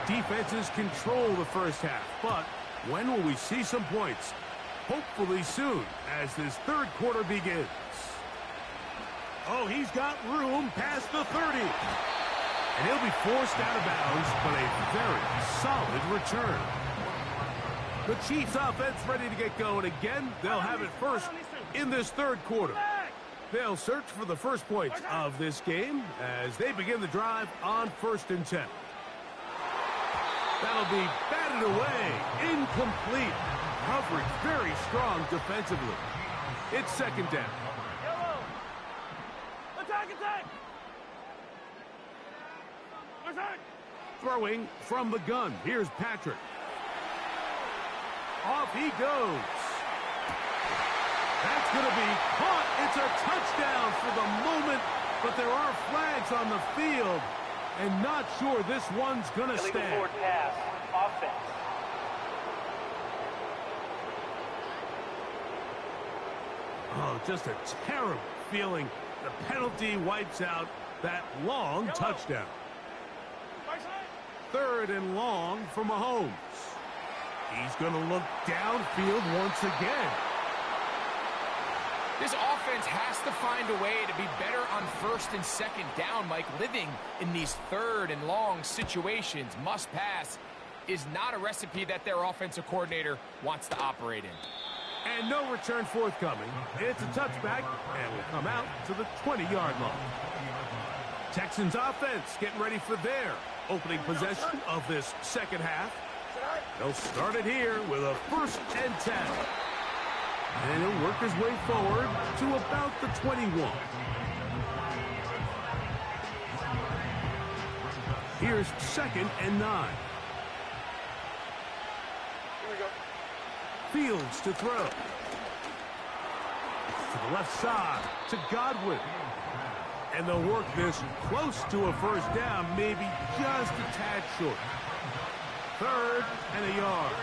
defenses control the first half, but when will we see some points? Hopefully soon, as this third quarter begins. Oh, he's got room past the 30. And he'll be forced out of bounds, but a very solid return. The Chiefs offense ready to get going again. They'll have it first in this third quarter. They'll search for the first points of this game as they begin the drive on 1st and 10. That'll be batted away. Incomplete. Coverage very strong defensively. It's 2nd down. Attack, attack! Attack! Throwing from the gun. Here's Patrick. Off he goes. That's going to be caught. It's a touchdown for the moment, but there are flags on the field, and not sure this one's going to stand. Forward pass, offense. Oh, just a terrible feeling. The penalty wipes out that long touchdown. 3rd and long for Mahomes. He's going to look downfield once again. This offense has to find a way to be better on 1st and 2nd down, Mike. Living in these 3rd and long situations, must pass, is not a recipe that their offensive coordinator wants to operate in. And no return forthcoming. It's a touchback, and will come out to the 20-yard line. Texans offense getting ready for their opening possession of this second half. They'll start it here with a 1st and 10. And he'll work his way forward to about the 21. Here's 2nd and 9. Here we go. Fields to throw. To the left side to Godwin. And they'll work this close to a 1st down, maybe just a tad short. 3rd and a yard.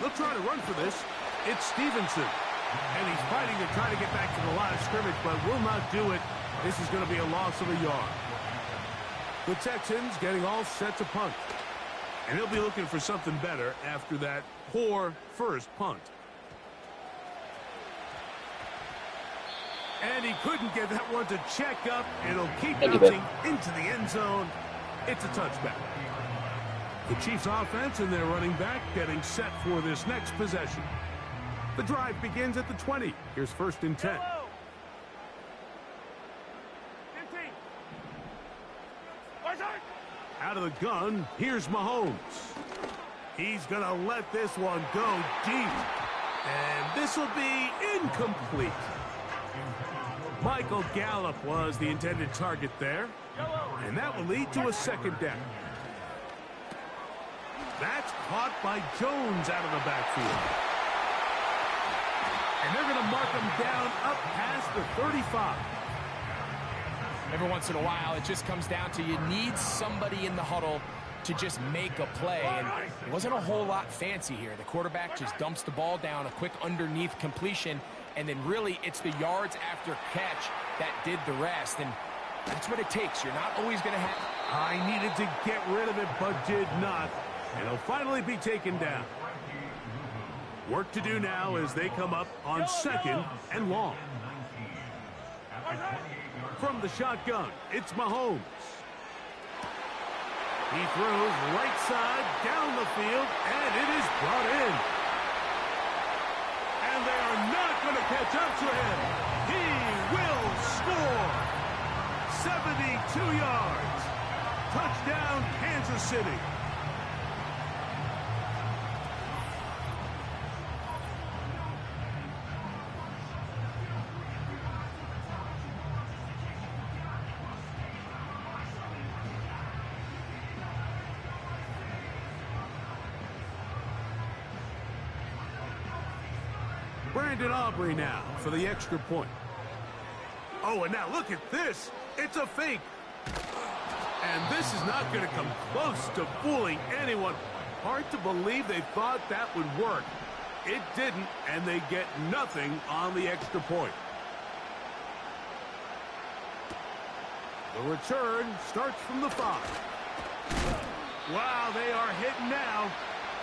They'll try to run for this. It's Stevenson. And he's fighting to try to get back to the line of scrimmage, but will not do it. This is going to be a loss of a yard. The Texans getting all set to punt. And they'll be looking for something better after that poor first punt. And he couldn't get that one to check up. It'll keep bouncing into the end zone. It's a touchback. The Chiefs offense and their running back getting set for this next possession. The drive begins at the 20. Here's 1st and 10. 15. Out of the gun, here's Mahomes. He's going to let this one go deep. And this will be incomplete. Michael Gallup was the intended target there. And that will lead to a 2nd down. That's caught by Jones out of the backfield. And they're going to mark him down up past the 35. Every once in a while, it just comes down to you need somebody in the huddle to just make a play. And it wasn't a whole lot fancy here. The quarterback just dumps the ball down, a quick underneath completion, and then really it's the yards after catch that did the rest. And that's what it takes. You're not always going to have... I needed to get rid of it, but did not. And he'll finally be taken down. Work to do now as they come up on 2nd and long. From the shotgun, it's Mahomes. He throws right side down the field, and it is brought in. And they are not going to catch up to him. He will score. 72 yards. Touchdown, Kansas City. Brandon Aubrey now for the extra point. Oh, and now look at this. It's a fake. And this is not going to come close to fooling anyone. Hard to believe they thought that would work. It didn't, and they get nothing on the extra point. The return starts from the 5. Wow, they are hitting now.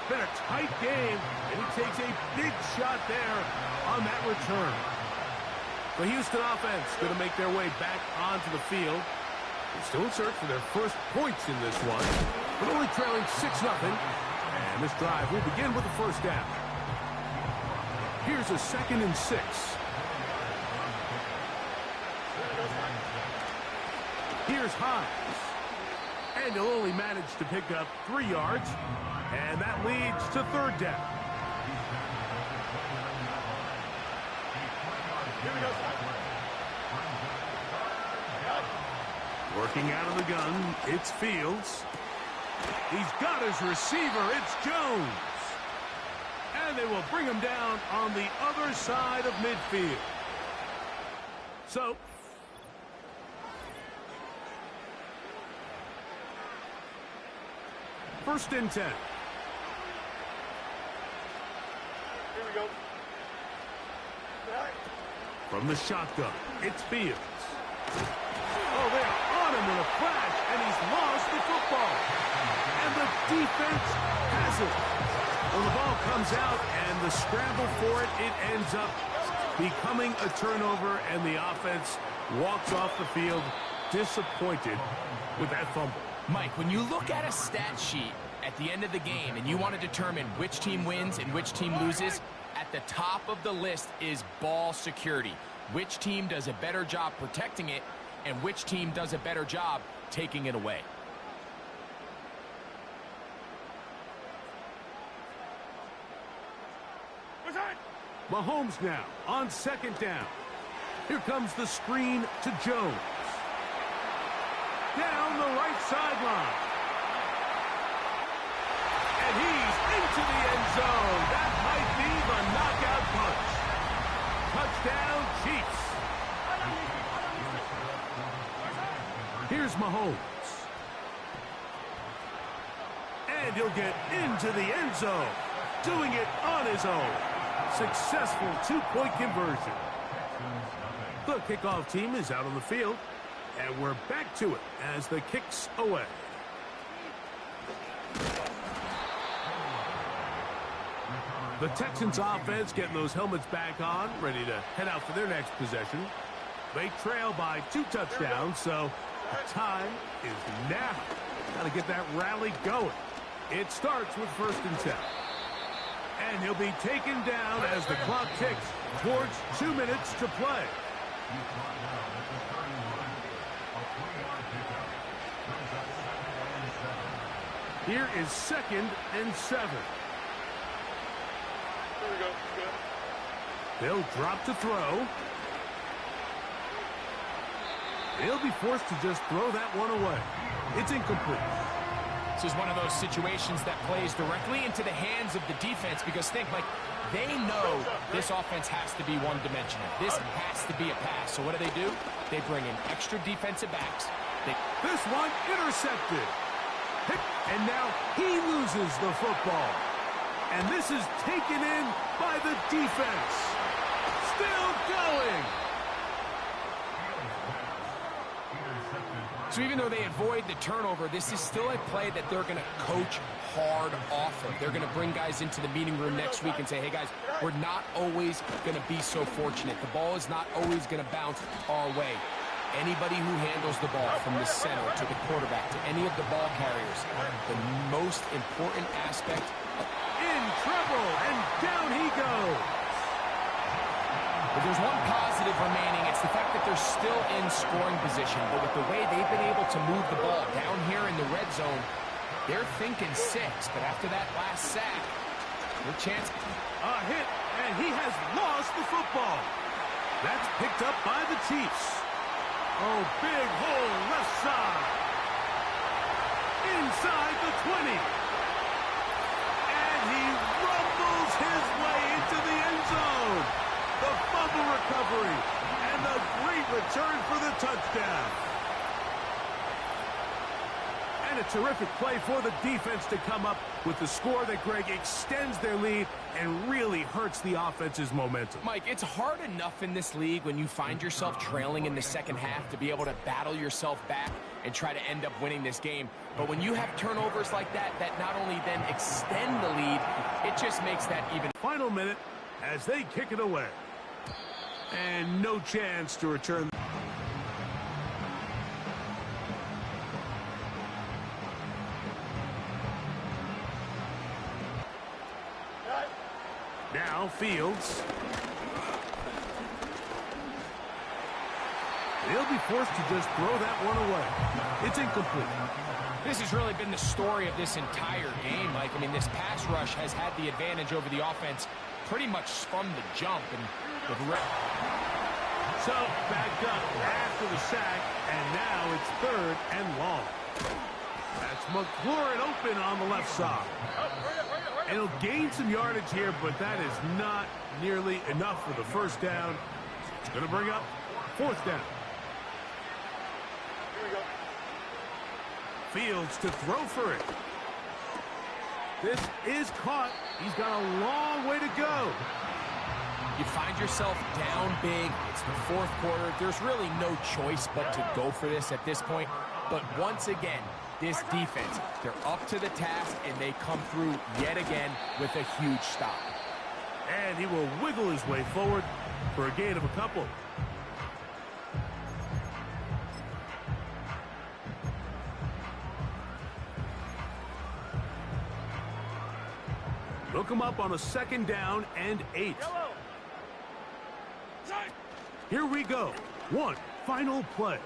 Been a tight game, and he takes a big shot there on that return. The Houston offense going to make their way back onto the field. They're still in search for their first points in this one, but only trailing 6-0. And this drive will begin with the first down. Here's a 2nd and 6. Here's Hines. And he'll only manage to pick up 3 yards. And that leads to 3rd down. Working out of the gun, it's Fields. He's got his receiver, it's Jones. And they will bring him down on the other side of midfield. So, first and 10. Here we go. From the shotgun, it's Fields. Oh, they are on him in a flash, and he's lost the football. And the defense has it. When the ball comes out and the scramble for it, it ends up becoming a turnover, and the offense walks off the field disappointed with that fumble. Mike, when you look at a stat sheet at the end of the game and you want to determine which team wins and which team loses, at the top of the list is ball security. Which team does a better job protecting it and which team does a better job taking it away. Mahomes now on 2nd down. Here comes the screen to Jones. Down the right sideline. And he's into the end zone. That might be the knockout punch. Touchdown, Chiefs. Here's Mahomes. And he'll get into the end zone. Doing it on his own. Successful 2-point conversion. The kickoff team is out on the field. And we're back to it as the kick's away. The Texans offense getting those helmets back on, ready to head out for their next possession. They trail by 2 touchdowns, so time is now. Got to get that rally going. It starts with 1st and 10. And he'll be taken down as the clock ticks towards 2 minutes to play. Here is 2nd and 7. Here we go. Good. They'll drop to throw. He'll be forced to just throw that one away. It's incomplete. This is one of those situations that plays directly into the hands of the defense because think, like, they know this offense has to be one-dimensional. This has to be a pass. So what do? They bring in extra defensive backs. This one intercepted. And now he loses the football. And this is taken in by the defense. Still going. So even though they avoid the turnover, this is still a play that they're going to coach hard off of. They're going to bring guys into the meeting room next week and say, hey, guys, we're not always going to be so fortunate. The ball is not always going to bounce our way. Anybody who handles the ball from the center to the quarterback to any of the ball carriers, the most important aspect. In trouble, and down he goes. If there's one positive remaining, it's the fact that they're still in scoring position. But with the way they've been able to move the ball down here in the red zone, they're thinking 6. But after that last sack, their chance. A hit, and he has lost the football. That's picked up by the Chiefs. Oh, big hole left side. Inside the 20. And he rumbles his way into the end zone. The fumble recovery and the great return for the touchdown. And And a terrific play for the defense to come up with the score that, Greg, extends their lead and really hurts the offense's momentum. Mike, it's hard enough in this league when you find yourself trailing in the second half to be able to battle yourself back and try to end up winning this game. But when you have turnovers like that, that not only then extend the lead, it just makes that even. Final minute as they kick it away. And no chance to return. Now Fields. He'll be forced to just throw that one away. It's incomplete. This has really been the story of this entire game, Mike. I mean, this pass rush has had the advantage over the offense pretty much from the jump. And so backed up after the sack, and now it's 3rd and long. That's McLaurin open on the left side. And he'll gain some yardage here, but that is not nearly enough for the first down. It's going to bring up 4th down. Here we go. Fields to throw for it. This is caught. He's got a long way to go. You find yourself down big. It's the 4th quarter. There's really no choice but to go for this at this point. But once again, this defense, they're up to the task, and they come through yet again with a huge stop. And he will wiggle his way forward for a gain of a couple. Look him up on a 2nd down and 8. Here we go. One final play.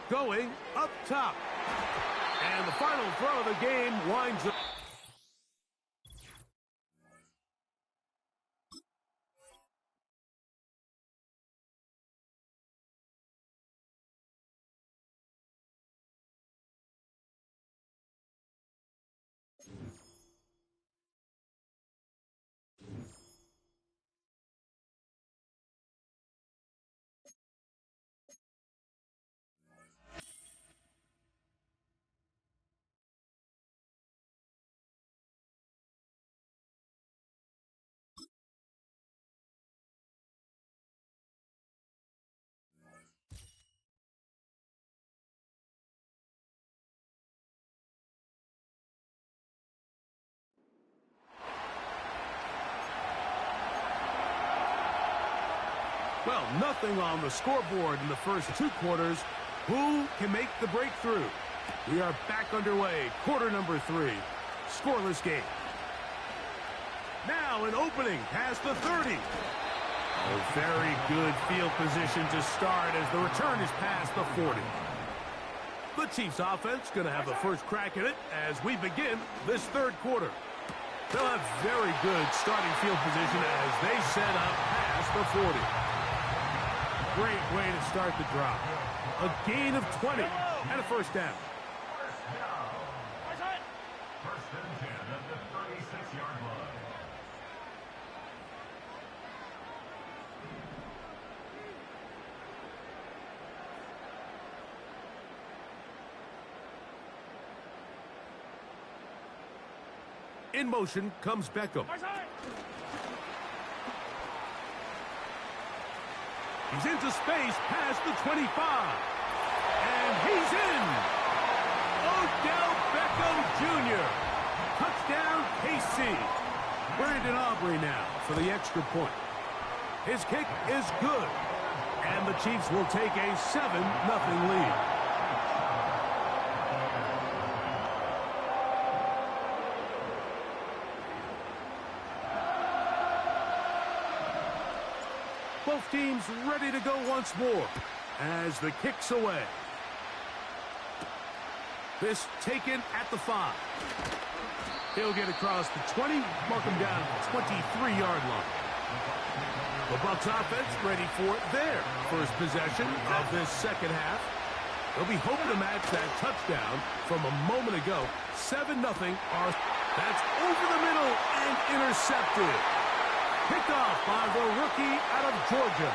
Going up top. And the final throw of the game winds up. Well, nothing on the scoreboard in the first 2 quarters. Who can make the breakthrough? We are back underway. Quarter number 3. Scoreless game. Now an opening past the 30. Oh, very good field position to start as the return is past the 40. The Chiefs offense going to have the first crack at it as we begin this 3rd quarter. They'll have very good starting field position as they set up past the 40. Great way to start the drop. A gain of 20 and a first down. First and 10 at the 36-yard line. In motion comes Beckham. He's into space past the 25. And he's in. Odell Beckham Jr. Touchdown, KC. Brandon Aubrey now for the extra point. His kick is good. And the Chiefs will take a 7-0 lead. Both teams ready to go once more as the kick's away. This taken at the 5. He'll get across the 20, mark him down at the 23-yard line. The Bucs offense ready for their first possession of this second half. They'll be hoping to match that touchdown from a moment ago. 7-0. That's over the middle and intercepted. Picked off by the rookie out of Georgia.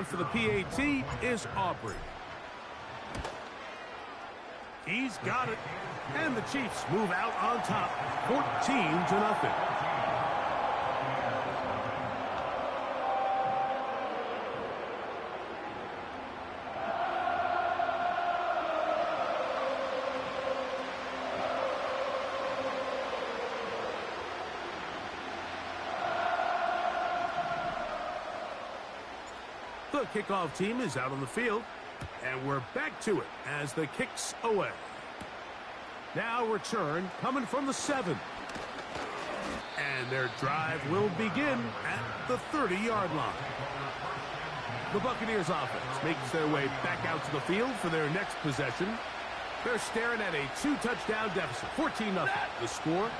on for the PAT is Aubrey. He's got it. And the Chiefs move out on top, 14-0. The kickoff team is out on the field, and we're back to it as the kick's away. Now return coming from the 7. And their drive will begin at the 30-yard line. The Buccaneers offense makes their way back out to the field for their next possession. They're staring at a 2-touchdown deficit, 14-0 the score,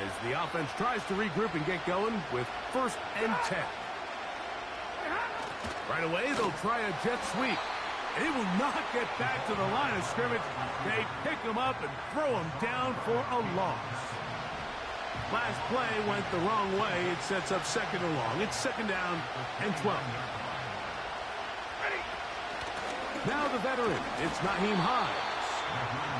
as the offense tries to regroup and get going with 1st and 10. Right away, they'll try a jet sweep. He will not get back to the line of scrimmage. They pick him up and throw him down for a loss. Last play went the wrong way. It sets up 2nd and long. It's 2nd down and 12. Now the veteran. It's Nyheim Hines.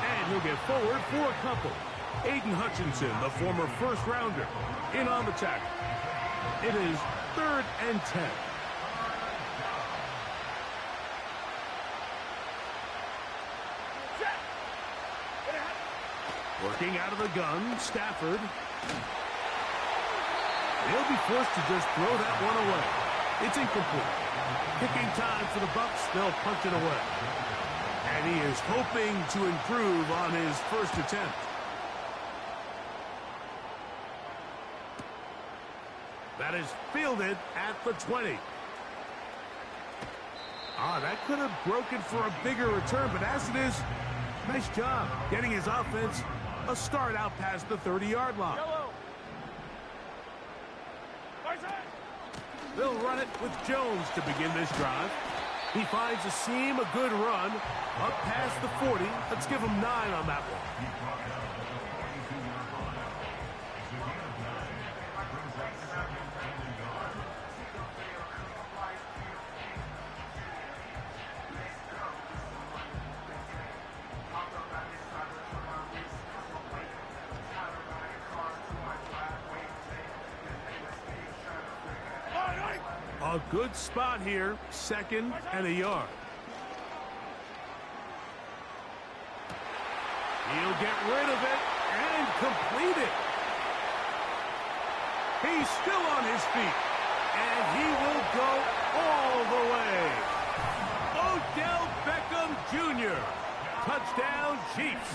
And he'll get forward for a couple. Aiden Hutchinson, the former 1st rounder, in on the tackle. It is 3rd and 10. Working out of the gun, Stafford. He'll be forced to just throw that one away. It's incomplete. Kicking time for the Bucs. They'll punch it away. And he is hoping to improve on his 1st attempt. That is fielded at the 20. That could have broken for a bigger return, but as it is, nice job getting his offense a start out past the 30-yard line. They'll run it with Jones to begin this drive. He finds a seam, a good run, up past the 40. Let's give him 9 on that one. A good spot here, 2nd and a yard. He'll get rid of it and complete it. He's still on his feet, and he will go all the way. Odell Beckham Jr. Touchdown Chiefs.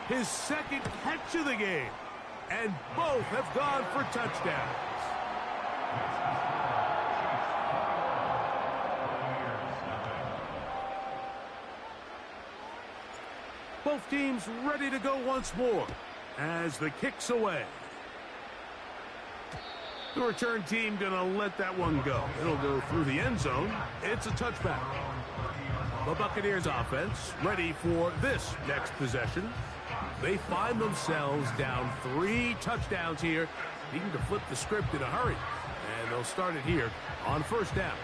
His 2nd catch of the game, and both have gone for touchdowns. Both teams ready to go once more as the kick's away. The return team going to let that one go. It'll go through the end zone. It's a touchback. The Buccaneers offense ready for this next possession. They find themselves down 3 touchdowns here, needing to flip the script in a hurry. And they'll start it here on 1st down.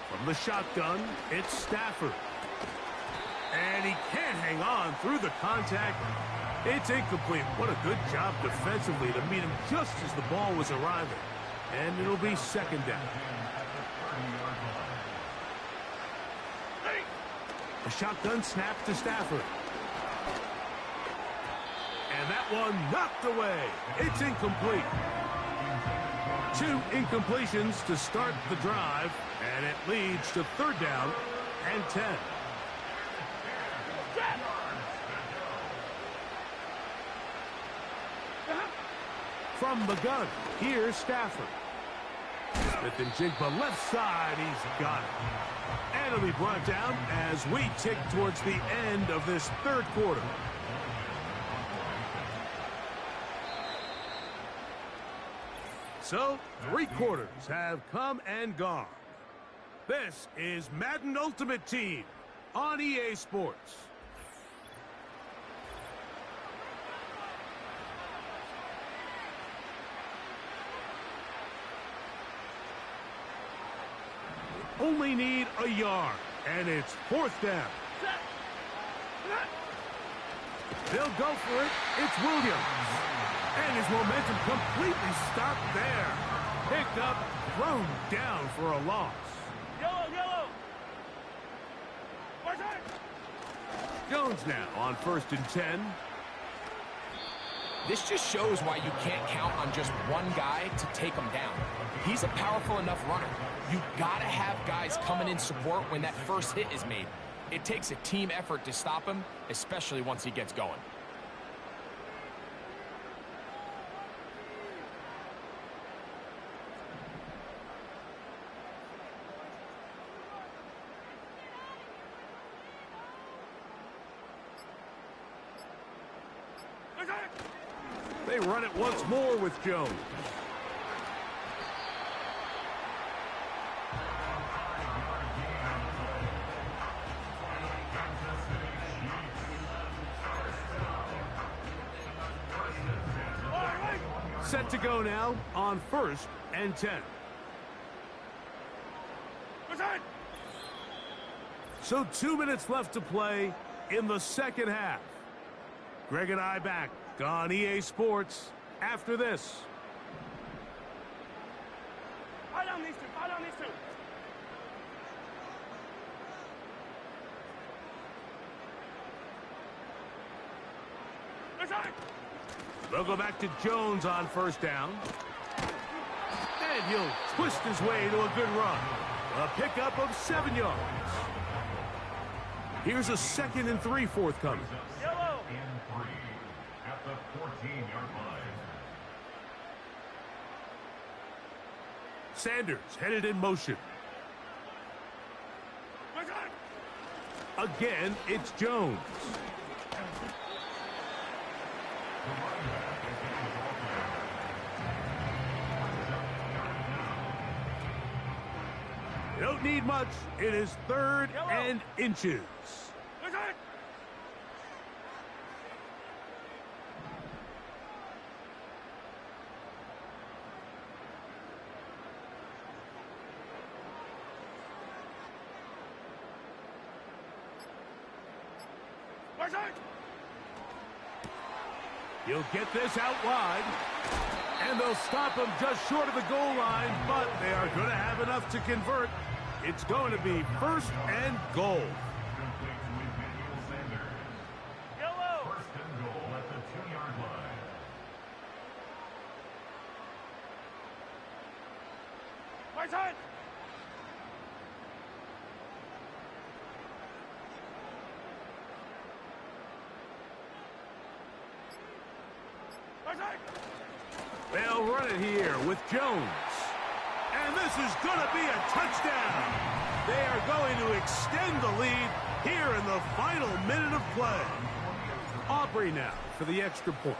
From the shotgun, it's Stafford. And he can't hang on through the contact. It's incomplete. What a good job defensively to meet him just as the ball was arriving. And it'll be 2nd down. A shotgun snap to Stafford. And that one knocked away. It's incomplete. 2 incompletions to start the drive, and it leads to 3rd down and 10. From the gun, here's Stafford. Smith-Njigba left side, he's got it. And it'll be brought down as we tick towards the end of this 3rd quarter. So, 3 quarters have come and gone. This is Madden Ultimate Team on EA Sports. Only need a yard, and it's 4th down. They'll go for it. It's Williams. And his momentum completely stopped there. Picked up, thrown down for a loss. Yellow, yellow. Jones now on 1st and 10. This just shows why you can't count on just one guy to take him down. He's a powerful enough runner. You gotta have guys coming in support when that first hit is made. It takes a team effort to stop him, especially once he gets going. They run it once more with Jones. Set to go now on 1st and 10. So 2 minutes left to play in the second half. Greg and I back on EA Sports after this. Fire down these two. Fire down these two. They'll go back to Jones on 1st down. And he'll twist his way to a good run. A pickup of 7 yards. Here's a 2nd and 3 forthcoming. Yellow. And 3 at the 14-yard line. Sanders headed in motion. Again, it's Jones. You don't need much. It is 3rd and inches. You'll get this out wide. And they'll stop him just short of the goal line, but they are going to have enough to convert. It's going to be 1st and goal. Complete to Emmanuel Sanders. Yellow. 1st and goal at the 2-yard line. Right side. Right side. They'll run it here with Jones. And this is going to be a touchdown. They are going to extend the lead here in the final minute of play. Aubrey now for the extra point.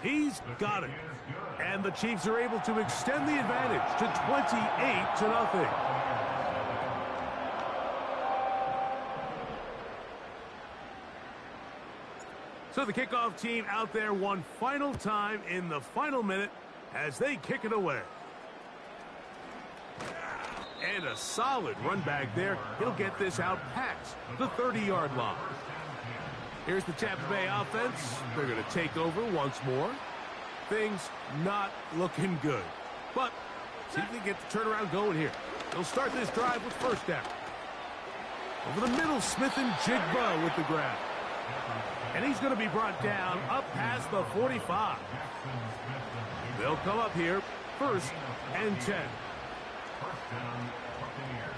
He's got it. And the Chiefs are able to extend the advantage to 28-0. So the kickoff team out there one final time in the final minute as they kick it away. And a solid run back there. He'll get this out past the 30-yard line. Here's the Tampa Bay offense. They're going to take over once more. Things not looking good. But see if they get the turnaround going here. They'll start this drive with 1st down. Over the middle, Smith and Jigba with the grab. And he's going to be brought down up past the 45. They'll come up here 1st and 10. 1st down, Buccaneers.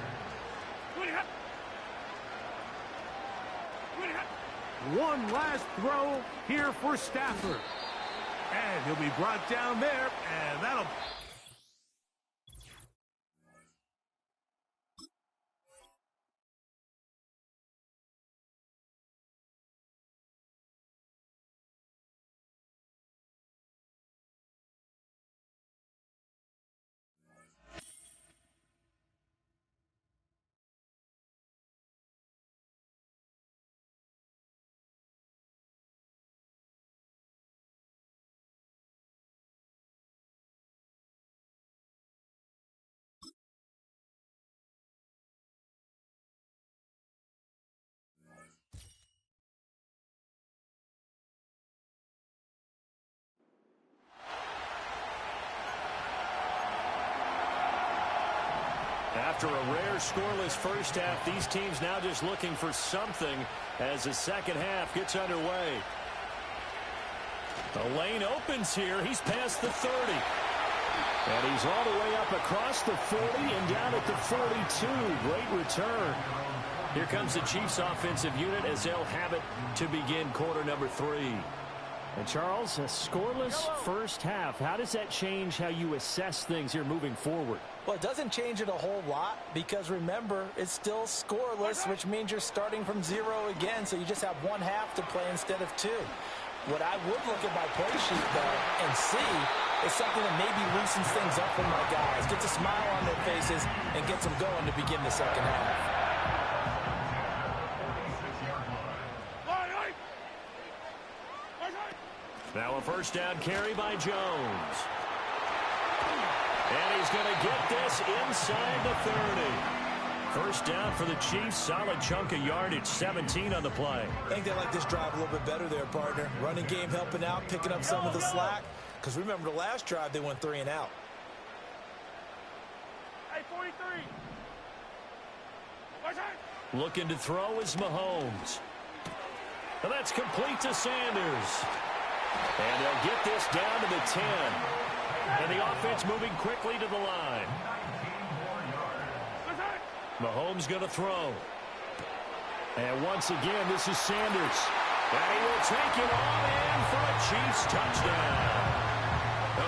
One last throw here for Stafford. And he'll be brought down there, and that'll After a rare scoreless first half, these teams now just looking for something as the second half gets underway. The lane opens here. He's past the 30. And he's all the way up across the 40 and down at the 42. Great return. Here comes the Chiefs offensive unit as they'll have it to begin quarter number 3. And Charles, a scoreless first half. How does that change how you assess things here moving forward? Well, it doesn't change it a whole lot because, remember, it's still scoreless, which means you're starting from 0 again, so you just have one half to play instead of 2. What I would look at my play sheet, though, and see is something that maybe loosens things up for my guys, gets a smile on their faces, and gets them going to begin the second half. Now a first down carry by Jones. And he's going to get this inside the 30. First down for the Chiefs. Solid chunk of yardage. 17 on the play. I think they like this drive a little bit better there, partner. Running game helping out, picking up some of the slack. Because remember the last drive, they went 3 and out. Hey, 43. Looking to throw is Mahomes. And that's complete to Sanders. And they'll get this down to the 10. And the offense moving quickly to the line. Mahomes going to throw. And once again, this is Sanders. And he will take it on in for a Chiefs touchdown.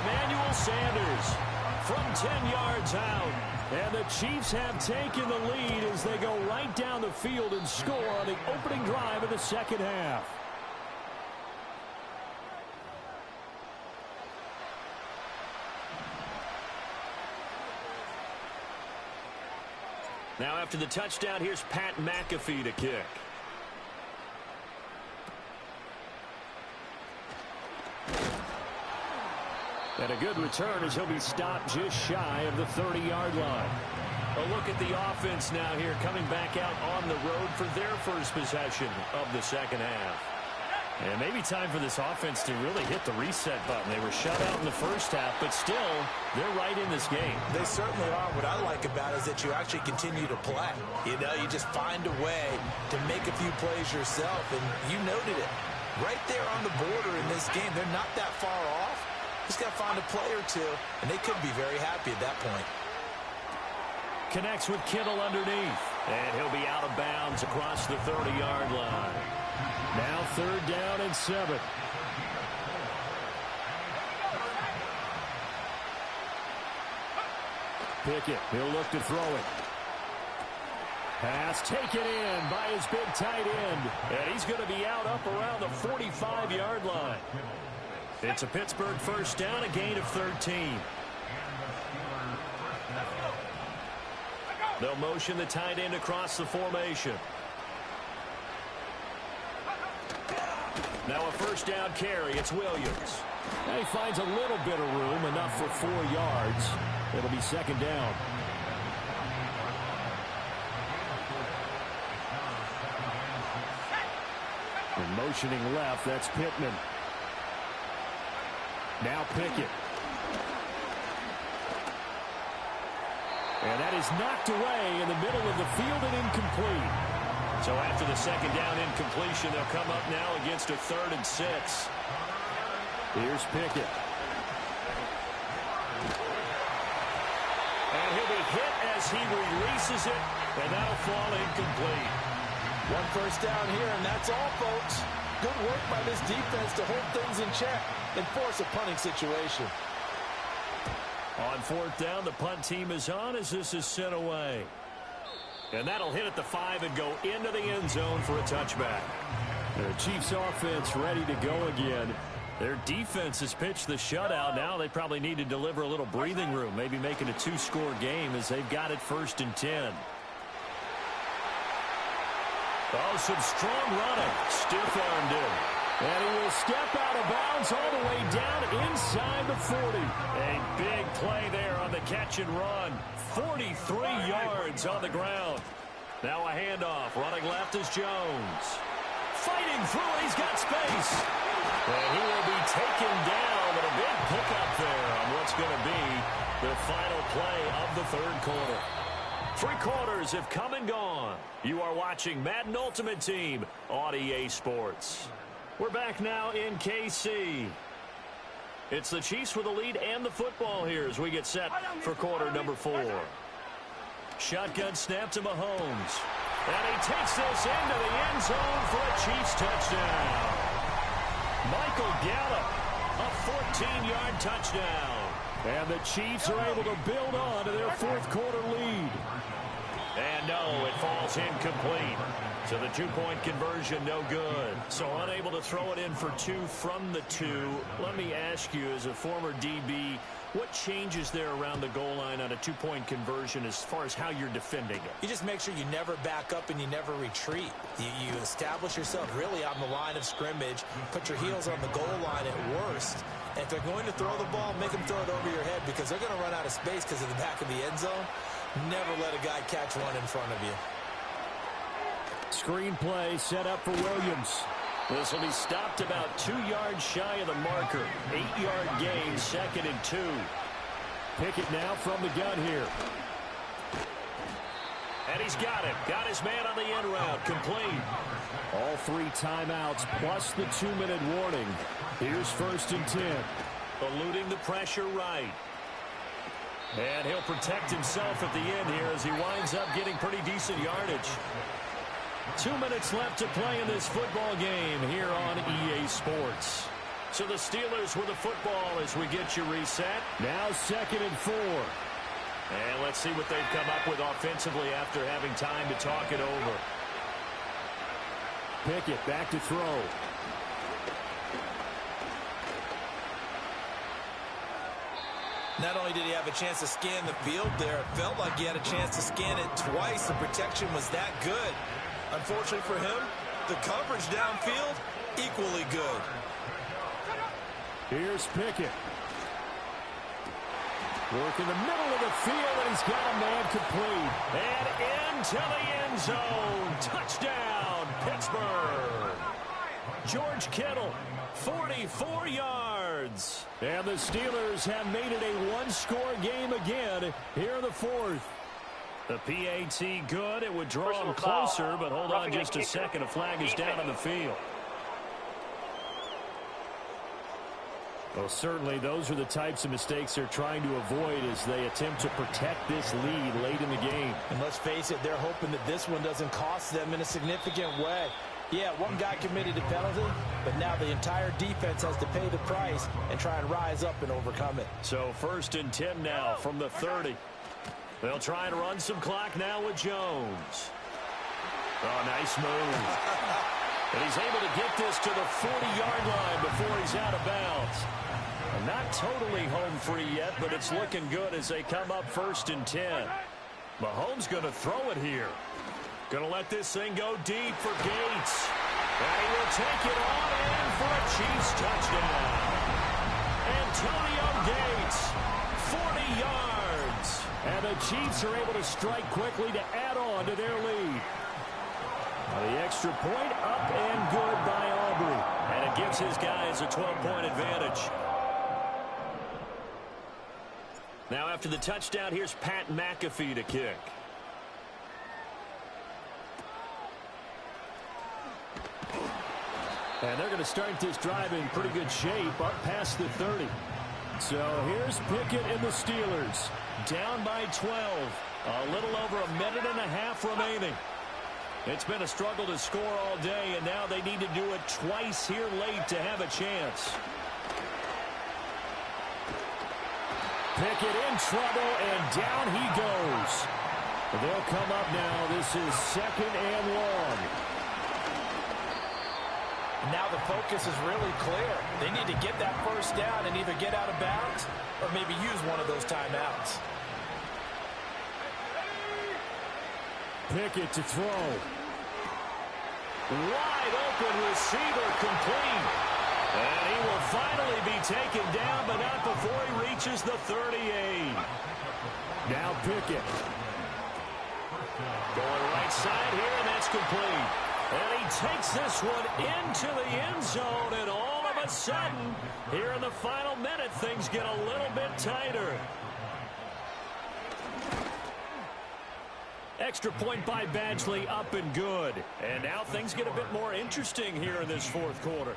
Emmanuel Sanders from 10 yards out. And the Chiefs have taken the lead as they go right down the field and score on the opening drive of the second half. Now after the touchdown, here's Pat McAfee to kick. And a good return as he'll be stopped just shy of the 30-yard line. A look at the offense now here coming back out on the road for their first possession of the second half. And maybe time for this offense to really hit the reset button. They were shut out in the first half, but still, they're right in this game. They certainly are. What I like about it is that you actually continue to play. You know, you just find a way to make a few plays yourself, and you noted it. Right there on the border in this game, they're not that far off. Just got to find a play or two, and they could be very happy at that point. Connects with Kittle underneath, and he'll be out of bounds across the 30-yard line. Now 3rd down and 7. Pickett, he'll look to throw it. Pass taken in by his big tight end. And he's going to be out up around the 45-yard line. It's a Pittsburgh first down, a gain of 13. They'll motion the tight end across the formation. Now a first down carry. It's Williams. And he finds a little bit of room, enough for 4 yards. It'll be second down. And motioning left, that's Pittman. Now Pickett. And that is knocked away in the middle of the field and incomplete. So after the second down incompletion, they'll come up now against a 3rd and 6. Here's Pickett. And he'll be hit as he releases it, and that'll fall incomplete. 1 first down here, and that's all, folks. Good work by this defense to hold things in check and force a punting situation. On 4th down, the punt team is on as this is sent away. And that'll hit at the 5 and go into the end zone for a touchback. The Chiefs offense ready to go again. Their defense has pitched the shutout. Now they probably need to deliver a little breathing room, maybe make it a 2-score game as they've got it 1st and 10. Oh, some strong running. Stiff-armed in. And he will step out of bounds all the way down inside the 40. A big play there on the catch and run. 43 yards on the ground. Now a handoff. Running left is Jones. Fighting through it. He's got space. And he will be taken down. But a big pickup there on what's going to be the final play of the 3rd quarter. Three quarters have come and gone. You are watching Madden Ultimate Team on EA Sports. We're back now in KC. It's the Chiefs with the lead and the football here as we get set for quarter number 4. Shotgun snap to Mahomes. And he takes this into the end zone for a Chiefs touchdown. Michael Gallup, a 14-yard touchdown. And the Chiefs are able to build on to their fourth quarter lead. And no, it falls incomplete. So the two-point conversion, no good. So unable to throw it in for 2 from the 2. Let me ask you, as a former DB, what changes there around the goal line on a two-point conversion as far as how you're defending it? You just make sure you never back up and you never retreat. You establish yourself really on the line of scrimmage, put your heels on the goal line at worst. And if they're going to throw the ball, make them throw it over your head because they're going to run out of space because of the back of the end zone. Never let a guy catch one in front of you. Screen play set up for Williams. This will be stopped about 2 yards shy of the marker. 8-yard gain, 2nd and 2. Pickett now from the gun here. And he's got him. Got his man on the end route. Complete. All 3 timeouts plus the 2-minute warning. Here's 1st and 10. Eluding the pressure right. And he'll protect himself at the end here as he winds up getting pretty decent yardage. 2 minutes left to play in this football game here on EA Sports. So the Steelers with the football as we get you reset. Now 2nd and 4. And let's see what they've come up with offensively after having time to talk it over. Pickett back to throw. Not only did he have a chance to scan the field there, it felt like he had a chance to scan it twice. The protection was that good. Unfortunately for him, the coverage downfield, equally good. Here's Pickett. Work in the middle of the field, and he's got a man complete. And into the end zone. Touchdown, Pittsburgh. George Kittle, 44 yards. And the Steelers have made it a one-score game again here in the 4th. The PAT good. It would draw him closer, but hold on just a second. A flag is down on the field. Well, certainly those are the types of mistakes they're trying to avoid as they attempt to protect this lead late in the game. And let's face it, they're hoping that this one doesn't cost them in a significant way. Yeah, one guy committed a penalty, but now the entire defense has to pay the price and try and rise up and overcome it. So 1st and 10 now from the 30. They'll try and run some clock now with Jones. Oh, nice move. And he's able to get this to the 40-yard line before he's out of bounds. Not totally home free yet, but it's looking good as they come up 1st and 10. Mahomes going to throw it here. Going to let this thing go deep for Gates. And he will take it on in for a Chiefs touchdown. Antonio Gates, 40 yards. And the Chiefs are able to strike quickly to add on to their lead. The extra point up and good by Aubrey. And it gives his guys a 12-point advantage. Now after the touchdown, here's Pat McAfee to kick. And they're going to start this drive in pretty good shape up past the 30. So here's Pickett and the Steelers. Down by 12. A little over a minute and a half remaining. It's been a struggle to score all day, and now they need to do it twice here late to have a chance. Pickett in trouble, and down he goes. They'll come up now. This is 2nd and long. Now the focus is really clear. They need to get that 1st down and either get out of bounds or maybe use one of those timeouts. Pickett to throw. Wide open receiver complete. And he will finally be taken down, but not before he reaches the 38. Now Pickett. Going right side here, and that's complete. And he takes this one into the end zone, and all of a sudden, here in the final minute, things get a little bit tighter. Extra point by Badgley, up and good. And now things get a bit more interesting here in this fourth quarter.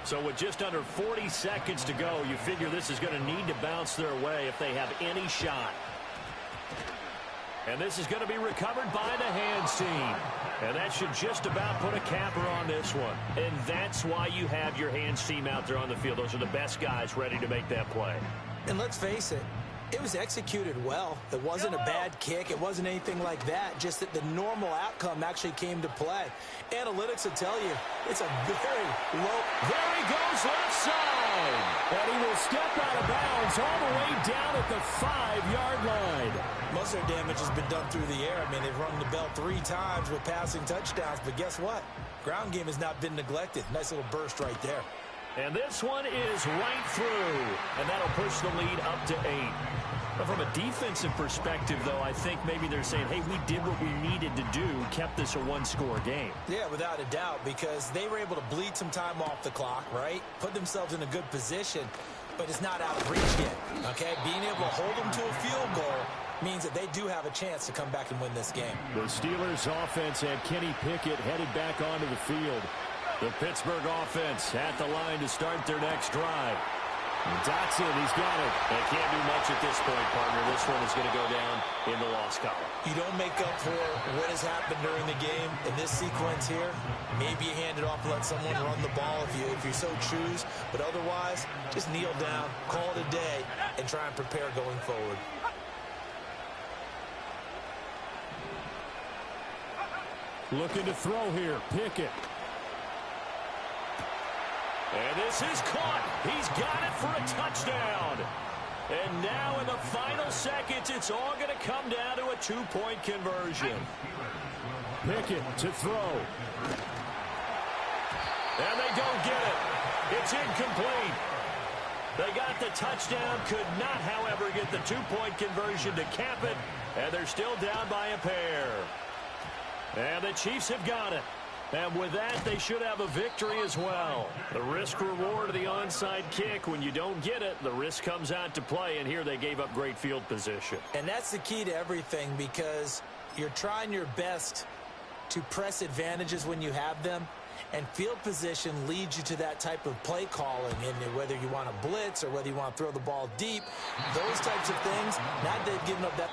So with just under 40 seconds to go, you figure this is going to need to bounce their way if they have any shot. And this is going to be recovered by the hands team. And that should just about put a capper on this one. And that's why you have your hands team out there on the field. Those are the best guys ready to make that play. And let's face it, it was executed well. It wasn't a bad kick. It wasn't anything like that. Just that the normal outcome actually came to play. Analytics will tell you it's a very low. There he goes left side. And he will step out of bounds all the way down at the 5-yard line. Most of their damage has been done through the air. I mean, they've rung the bell 3 times with passing touchdowns. But guess what? Ground game has not been neglected. Nice little burst right there. And this one is right through. And that'll push the lead up to 8. But from a defensive perspective, though, I think maybe they're saying, hey, we did what we needed to do, kept this a one-score game. Yeah, without a doubt, because they were able to bleed some time off the clock, right? Put themselves in a good position, but it's not out of reach yet, okay? Being able to hold them to a field goal means that they do have a chance to come back and win this game. The Steelers offense had Kenny Pickett headed back onto the field. The Pittsburgh offense at the line to start their next drive. Dotson, he's got it. They can't do much at this point, partner. This one is going to go down in the loss column. You don't make up for what has happened during the game in this sequence here. Maybe you hand it off and let someone run the ball if you so choose. But otherwise, just kneel down, call it a day, and try and prepare going forward. Looking to throw here. Pickett. And this is caught. He's got it for a touchdown. And now in the final seconds, it's all going to come down to a 2-point conversion. Pickett to throw. And they don't get it. It's incomplete. They got the touchdown, could not, however, get the 2-point conversion to cap it. And they're still down by a pair. And the Chiefs have got it. And with that, they should have a victory as well. The risk-reward of the onside kick, when you don't get it, the risk comes out to play, and here they gave up great field position. And that's the key to everything, because you're trying your best to press advantages when you have them, and field position leads you to that type of play calling, and whether you want to blitz or whether you want to throw the ball deep, those types of things, now they've given up that...